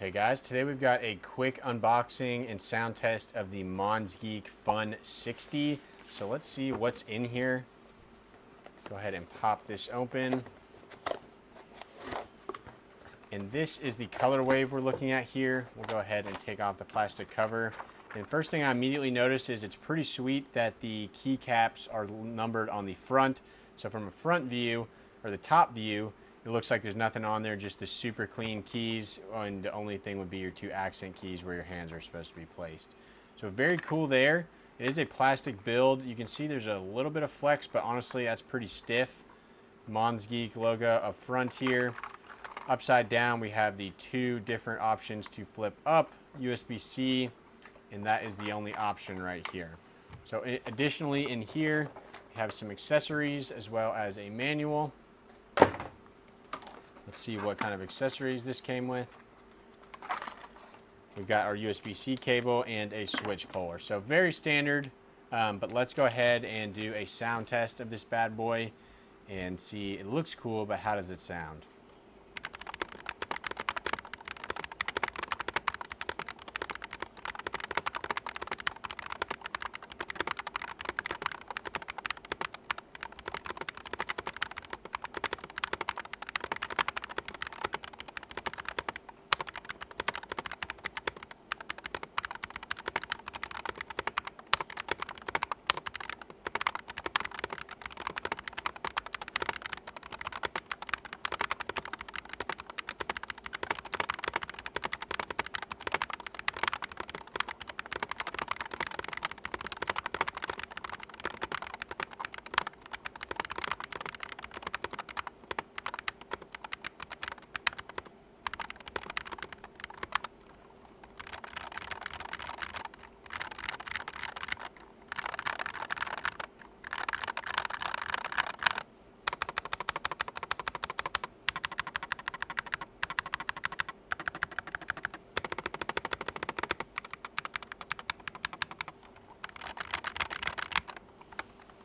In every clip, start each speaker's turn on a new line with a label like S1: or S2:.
S1: Hey guys, today we've got a quick unboxing and sound test of the Monsgeek FUN60. So let's see what's in here. Go ahead and pop this open. And this is the color wave we're looking at here. We'll go ahead and take off the plastic cover. And first thing I immediately notice is it's pretty sweet that the keycaps are numbered on the front. So from a front view, or the top view, it looks like there's nothing on there, just the super clean keys, and the only thing would be your two accent keys where your hands are supposed to be placed. So very cool there. It is a plastic build. You can see there's a little bit of flex, but honestly that's pretty stiff. Monsgeek logo up front here. Upside down we have the two different options to flip up, USB-C, and that is the only option right here. So additionally in here we have some accessories as well as a manual. Let's see what kind of accessories this came with. We've got our USB-C cable and a switch puller. So very standard, but let's go ahead and do a sound test of this bad boy and see. It looks cool, but how does it sound?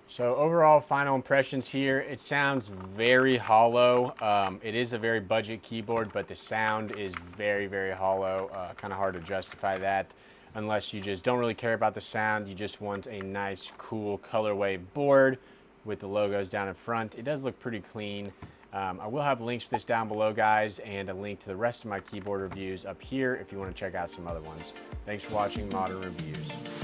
S1: So overall final impressions here, it sounds very hollow. It is a very budget keyboard, but the sound is very, very hollow. Kind of hard to justify that unless you just don't really care about the sound. You just want a nice, cool colorway board with the logos down in front. It does look pretty clean. I will have links for this down below, guys, and a link to the rest of my keyboard reviews up here if you want to check out some other ones. Thanks for watching Modern Reviews.